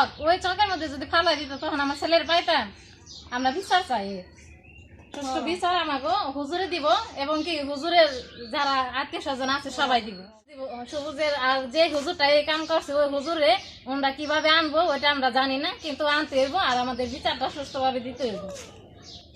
চক, ওই চকের মধ্যে যদি ফালাই দিত তখন আমার ছেলের পাইতাম। আমরা বিচার চাই, সুষ্ঠু বিচার আমাকে হুজুরে দিব এবং কি হুজুরের যারা আত্মীয় স্বজন আছে সবাই দিব। সবুজের আর যে হুজুরটা এই কাম করছে ওই হুজুরে আমরা কিভাবে আনবো ওইটা আমরা জানি না, কিন্তু আনতে হইব আর আমাদের বিচারটা সুষ্ঠুভাবে দিতে হইব।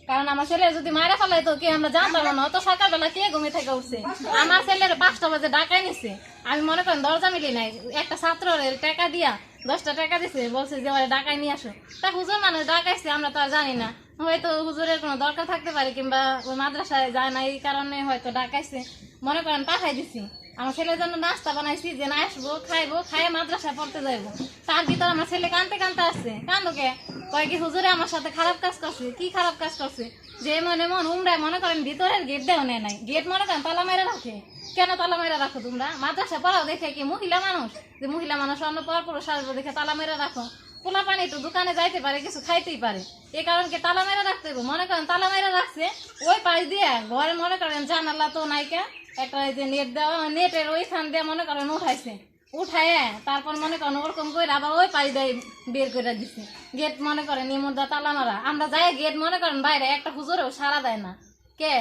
কারণ আমার ছেলে যদি মায়েরা ফেলাইতো কি আমরা জানতাম না, অত সকালবেলা কে ঘুমিয়ে থেকে উঠছে। আমার ছেলের 5টা বাজে ডাকাই নিছে, আমি মনে করেন দরজা মিলি নাই, একটা ছাত্রের টাকা দিয়া 10টা টাকা দিছে, বলছে যে ওরা ডাকাই নিয়ে আসো। তা হুজুর মানুষ ডাকাইছে আমরা তো আর জানি না, হয়তো হুজুরের কোনো দরকার থাকতে পারে কিংবা ওই মাদ্রাসায় যায় না এই কারণে হয়তো ডাকাইছে, মনে করেন পাঠাই দিছি। আমার ছেলের জন্য নাস্তা বানাইছি যে না আসবো খাইবো, খাইয়ে মাদ্রাসায় পড়তে যাইবো। তার ভিতর আমার ছেলে কানতে কানতে আসছে, কান্দুকে কয় কি হুজুরে আমার সাথে খারাপ কাজ করছে। কি খারাপ কাজ করছে? যে মনে উমরায় মনে করেন ভিতরের গেট দেও নেয় নাই, গেট মনে করেন তালা মেরে রাখে। কেন তালা মেরে রাখো তোমরা? মাদ্রাসা পড়াও দেখে কি মহিলা মানুষ, যে মহিলা মানুষ অন্য পর পুরুষ আসবো দেখে তালা মেরে রাখো? পোলা পানি একটু দোকানে যাইতে পারে, কিছু খাইতেই পারে, এই কারণকে তালা মেরে রাখতে হবে। মনে করেন তালা মেরে রাখছে ওই পাশ দিয়ে ঘরে, মনে করেন জানালা তো নাইকা, একটা যে নেট দেওয়া, নেটের ওইখান দিয়ে মনে করেন উঠাইছে, উঠায় তারপর মনে করেন ওরকম করে আবার ওই পাশ দিয়ে বের করে দিচ্ছে। গেট মনে করেন ইমুদা তালা মারা, আমরা যাই গেট মনে করেন বাইরে একটা হুজুরেও সারা দেয় না। কে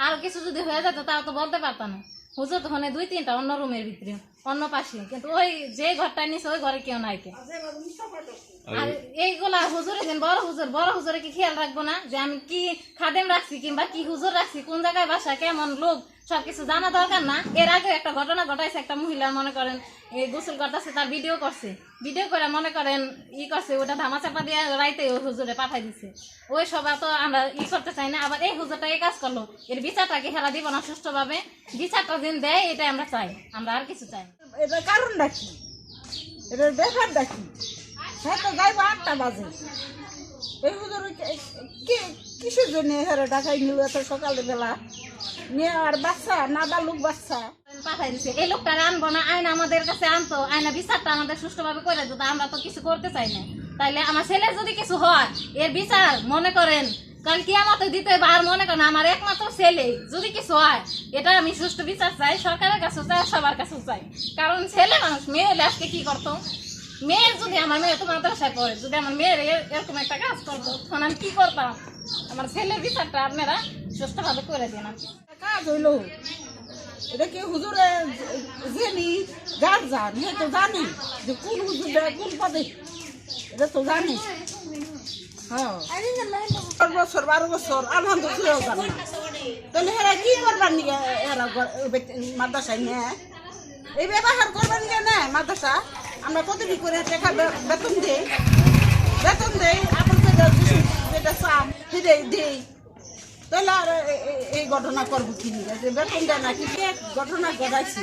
আর কিছু যদি হয়ে যেত তাও তো বলতে পারতাম না। হুজুর তখন 2-3টা অন্য রুমের ভিতরে অন্য পাশে, কিন্তু ওই যে ঘরটা নিছে ওই ঘরে কেউ নাই। আর এইগুলা হুজুরে দিন বড় হুজুরে কি খেয়াল রাখবো না যে আমি কি খাদেম রাখছি কিংবা কি হুজুর রাখছি, কোন জায়গায় বাসা, কেমন লোক, সবকিছু জানা দরকার না? এর আগে একটা ঘটনা ঘটাইছে, একটা মহিলা মনে করেন এই গোসল করতেছে, তার ভিডিও করছে, ভিডিও করে মনে করেন করছে, ওটা ধামাচাপা দিয়ে রাইতে ওই হুজুরে পাঠাই দিছে। ওই সবাই তো আমরা করতে চাই না। আবার এই হুজুরটা এই কাজ করলো, এর বিচারটাকে খেলা দিব না সুষ্ঠুভাবে? বিচারটা দিন দেয় এটাই আমরা চাই, আমরা আর কিছু চাই না। এটা কারণটা কি? এটার ব্যাপারটা কি? হ্যাঁ তো যাইব 8টা বাজে, এই হুজুর কিসের জন্য এখানে ঢাকায় নিল এত সকালে বেলা নিয়ে? আর বাচ্চা নাদা লোক বাচ্চা পাঠাই দিছে, এই লোকটা আনবো না, আইন আমাদের কাছে আনতো, আইনা বিচারটা আমাদের সুষ্ঠুভাবে করে দিত, আমরা তো কিছু করতে চাই না। তাইলে আমার ছেলের যদি কিছু হয় এর বিচার মনে করেন কাল কিয়ামতে দিতে হবে। আর মনে করেন আমার একমাত্র ছেলে যদি কিছু হয়, এটা আমি সুষ্ঠু বিচার চাই, সরকারের কাছে চাই, সবার কাছে চাই। কারণ ছেলে মানুষ, মেয়ে হলে আজকে কি করতো? মেয়ের যদি আমার মেয়ে তো মাদ্রাসায় পড়ে, যদি আমার মেয়ের এরকম একটা কাজ করতো তখন আমি কি করতাম? আমার ছেলের বিচারটা আপনারা সুষ্ঠুভাবে করে দিন। কাজ হইল এটা কি হুজুরে জেনি গার্জান হে তো জানি যে কোন হুজুর কোন পদে, এটা তো জানি। হ্যাঁ 12 বছর আলহামদুলিল্লাহ জানি। তাহলে এরা কি করবার নিয়ে এরা মাদ্রাসায় নেয়, এই ব্যবহার করবার নিয়ে নেয় মাদ্রাসা? আমরা কতটি করে টাকা বেতন দেই আপনার যেটা চান সেটাই দেই, তাহলে আর এই ঘটনা করবো কি নিয়ে? যে বেতন দেয় না কি ঘটনা ঘটাইছি,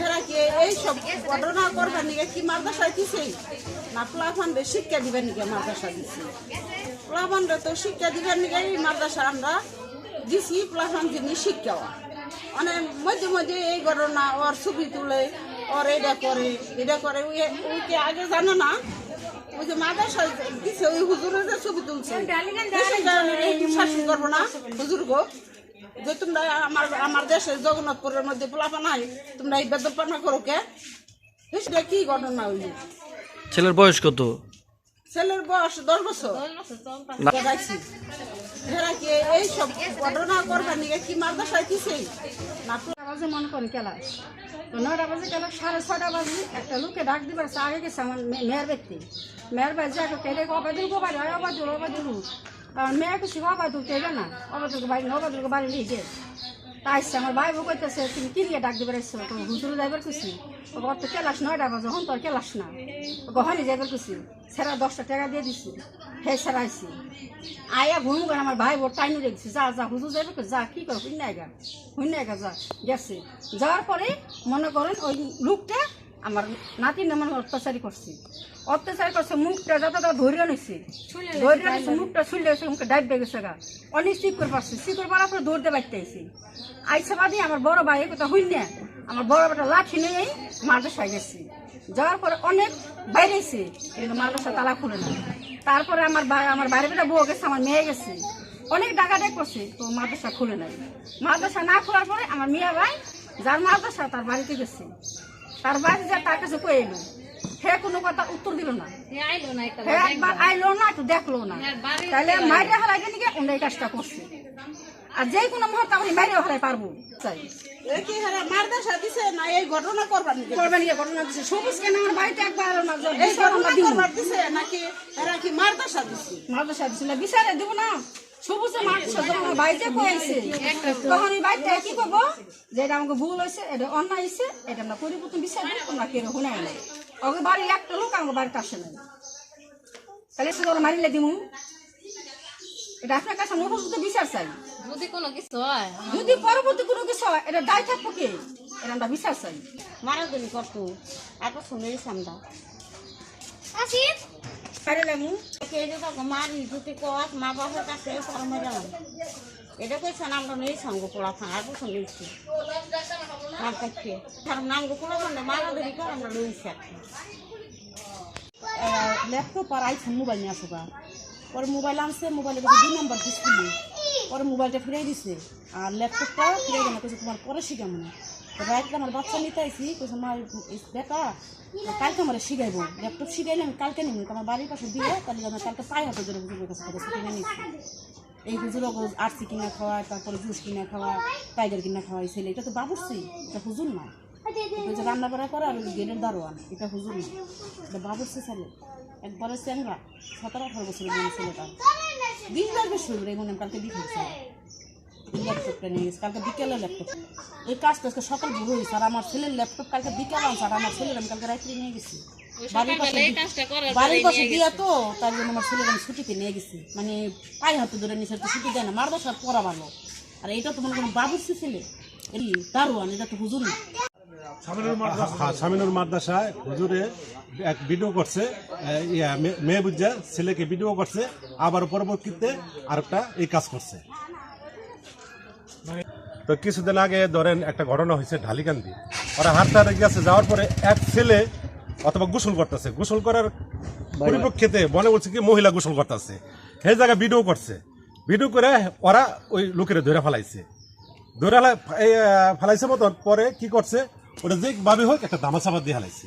এরা কি এইসব ঘটনা করবার নিয়ে কি মাদ্রাসায় দিছে না প্লাফান্ডে শিক্ষা দিবেন নিকে মাদ্রাসা দিছি? প্লাফান্ডে তো শিক্ষা দিবেন নিকে এই মাদ্রাসা আমরা দিছি, প্লাফান্ড জিনিস শিক্ষা মানে মধ্যে মধ্যে এই ঘটনা ওর ছবি তুলে ওর এটা করে ওইকে আগে জানো না? ওই যে মাদ্রাসা দিছে ওই হুজুরের ছবি তুলছে, শাসন করবো না হুজুর গো যে তোমরা আমার দেশের জগন্নাথপুরের মধ্যে পোলাপা নাই, তোমরা এই বেদপানা করো কে? সেটা কি ঘটনা হইল? ছেলের বয়স কত? ছেলের বয়স 10 বছর। এরা কি এইসব ঘটনা করবার নিয়ে কি মাদ্রাসায় দিছে না? বাজে মনে করেন ক্লাস 9টা বাজে, ক্লাস 6:30 বাজে একটা লোকে ডাক দিবার আগে গেছে আমার মেয়ের ব্যক্তি, মেয়ের বাড়ি যাকে কেটে অবাদুল গো বাড়ি হয়, অবাদুল কারণ মেয়ে কিছু অবাদুল কেবে না, অবাদুলকে বাড়ি না, অবাদুলকে বাড়ি নিয়ে যে তা আসছে। আমার ভাই বউ কইতেছে তুমি কি নিয়ে ডাক দিবার আসছো? তো হুজুরে যাইবার খুশি, ওর তো ক্লাস 9টা বাজে, হন তোর ক্লাস না, গহনি যাইবার খুশি, সেরা 10টা টাকা দিয়ে দিছি, হে সেরা আইসি আয়া ঘুম করে আমার ভাই বোর টাইনি রেখেছি, যা হুজুর যাইবে, যা কি কর হুইনাইগা যা গেছে। যাওয়ার পরে মনে করেন ওই লোকটা আমার নাতির মনে অত্যাচারী করছে, মুখটা যতটা ধৈর্য নিচ্ছে, মুখটা ছুলে গেছে, মুখটা ডাইব দিয়ে গেছে গা, অনেক চিকর পাচ্ছে, চিকর পাড়ার পরে দৌড়তে বাড়তে আইসি। আইসা বাদে আমার বড় ভাই কোথাও হইন না, আমার বড় বেটা লাঠি নিয়েই মাদ্রাসায় গেছি। যাওয়ার পরে অনেক বাইরেছে কিন্তু মাদ্রাসা তালা খুলে না। তারপরে আমার বাইরে বেটা বউ গেছে, আমার মেয়ে গেছে, অনেক ডাকাডাক করছে, তো মাদ্রাসা খুলে নাই। মাদ্রাসা না খোলার পরে আমার মেয়ে ভাই যার মাদ্রাসা তার বাড়িতে গেছে, তার বাড়িতে যা তার কাছে কয়ে এলো, হে কোনো কথা উত্তর দিল না, এ আইলো না একটা হে একবার আইলো না, একটু দেখলো না, তাহলে মাইরে হারাইতে নিয়ে উনি এই কাজটা করছে। আর যে কোনো মুহূর্তে আমি মাইরে হারাই পারবো চাই এ কি হারা মারদাসা দিছে না এই ঘটনা করবার নিকে করবেন গিয়ে ঘটনা দিচ্ছে সবুজ কেন আমার বাড়িতে একবার এই ঘটনা করবার দিছে নাকি এরা কি মারদাসা দিছে? মাদ্রাসা দিচ্ছে না, বিচারে দিব না। সবুজে মাদ্রাসা যখন আমার বাড়িতে কয়েছে তখন এই বাড়িতে কি করবো, যে এটা আমাকে ভুল হয়েছে, এটা অন্যায় হয়েছে, এটা আমরা পরিবর্তন বিচার দিই, তোমরা কেউ শোনায় নাই। ওকে বাড়ির একটা লোক আমার বাড়িতে আসে নাই, তাহলে সে তোরা মারিলে দিমু। এটা আপনার কাছে আমি উপযুক্ত বিচার চাই। যদি কোনো কিছু হয় যদি পরবর্তী কোনো কিছু হয় এটা দায় থাকবো কে, এটা আমরা বিচার চাই। মারামারি করতো এত শুনেই আমরা পারে লাগু মারি যদি কত মা বাবার কাছে পরমে গেলাম এটা কইছেন আমরা নেই সঙ্গ পোলা থাকা এত শুনেছি মার কাছে কারণ নাম গোকুলা মানে মারামারি করে আমরা লইছি ল্যাপটপ আর আইফোন মোবাইল নিয়ে আসো গা পরে মোবাইল আনছে মোবাইলে কাছে 2 নম্বর ডিসপ্লে পরে মোবাইলটা ফিরিয়ে দিছে আর ল্যাপটপটা ফিরিয়ে দেনা কইছে তোমার পরে শিখা মনে তো রাইতে আমার বাচ্চা নিতে আইছি কইছে মা বেটা কালকে আমার শিখাইবো ল্যাপটপ শিখাইলে আমি কালকে নিব আমার বাড়ির পাশে দিয়ে তাহলে আমি কালকে পাই হাতে ধরে হুজুরের কাছে কথা কিনে নিচ্ছি এই হুজুর আরসি কিনা খাওয়ায় তারপরে জুস কিনা খাওয়া টাইগার কিনা খাওয়াই ছেলে এটা তো বাবুরছি এটা হুজুর না এটা রান্না করা করে আর গেটের দারোয়ান এটা হুজুর না এটা বাবুরছি ছেলে একবারে চেংরা 17-18 বছরের মনে ছেলেটা 20 বার বেশি হইব মনে কালকে দিয়েছে ল্যাপটপটা নিয়ে গেছে কালকে বিকেলে ল্যাপটপ এই কাজটা আজকে সকাল ভোর হয়েছে আর আমার ছেলের ল্যাপটপ কালকে বিকেলে আনছে আর আমার ছেলের আমি কালকে রাত্রে নিয়ে গেছি বাড়ির পাশে দিয়া তো তার জন্য আমার ছেলের আমি ছুটিতে নিয়ে গেছি মানে পায়ে হাতে ধরে নিয়েছে তো ছুটি দেয় না মারদাসা পড়া ভালো আর এটা তো মনে কোনো বাবুরছি ছেলে এই দারোয়ান এটা তো হুজুর না সামিনুর মাদ্রাসায় হুজুরে এক ভিডিও করছে মেয়ে বুঝা ছেলেকে ভিডিও করছে আবার পরবর্তীতে আরেকটা এই কাজ করছে। তো কিছুদিন আগে ধরেন একটা ঘটনা হয়েছে ঢালিকান্দি ওরা হাঁটতে হাঁটতে গেছে যাওয়ার পরে এক ছেলে অথবা গোসল করতেছে গোসল করার পরিপ্রেক্ষিতে মনে বলছে কি মহিলা গোসল করতেছে সেই জায়গায় ভিডিও করছে ভিডিও করে ওরা ওই লোকের ধরে ফেলাইছে ধরে ফেলাইছে মতন পরে কি করছে ওটা যে ভাবে হোক একটা দামাচাপা দিয়ে হালাইছে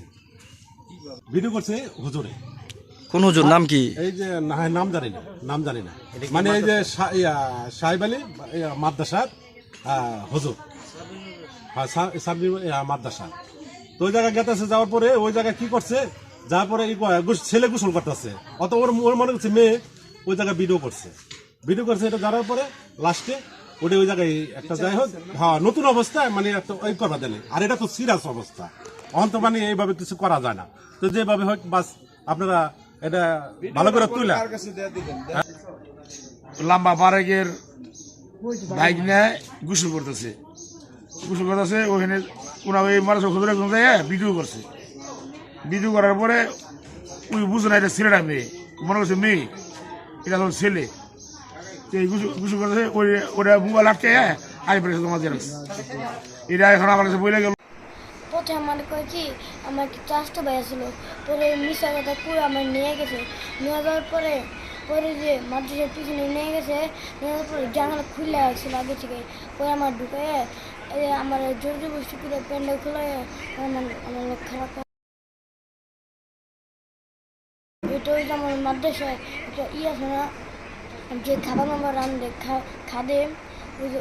ভিডিও করছে হুজুরে কোন হুজুর নাম কি এই যে নাম জানি না মানে এই যে সাহেব আলী মাদ্রাসার হুজুর মাদ্রাসা তো ওই জায়গায় গেতেছে যাওয়ার পরে ওই জায়গায় কি করছে যাওয়ার পরে ছেলে গোসল করতেছে অত ওর মনে করছে মেয়ে ওই জায়গায় ভিডিও করছে এটা জানার পরে লাস্টে ওটা ওই জায়গায় একটা যাই হোক হ্যাঁ নতুন অবস্থায় মানে একটা ওই করবা দেয় আর এটা তো সিরিয়াস অবস্থা অন্ত মানে এইভাবে কিছু করা যায় না তো যেভাবে হোক বাস আপনারা এটা ভালো করে তুলে লম্বা বারেকের বাইক নিয়ে গোসল করতেছে ওখানে ওই মানুষ ভিডিও করছে ভিডিও করার পরে ওই বুঝে না এটা ছেলেটা মেয়ে মনে করছে মেয়ে এটা হল ছেলে গোসল করতেছে ওটা মোবাইল আটকে আই পড়েছে তোমার জেরক্স এটা এখন আমার কাছে বলে গেল প্রথমে আমার কয় কি আমার কি চাষটা বাইছিল পরে মিশা কথা পুরো আমার নিয়ে গেছে নিয়ে যাওয়ার পরে যে মাদ্রাসার পিছনে নিয়ে গেছে নিয়ে যাওয়ার পরে জানালা খুলে আসছিল আগে থেকে পরে আমার ঢুকে আমার জোর জবরদস্তি করে প্যান্ডেল খুলে আমার লোক খারাপ এটা ওই যে আমার মাদ্রাসায় একটা আছে না যে খাবার মামা রান্ধে খাদে ওই যে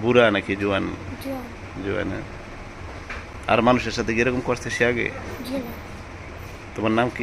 বুড়া নাকি জোয়ান জোয়ান আর মানুষের সাথে কিরকম করছে সে আগে তোমার নাম কি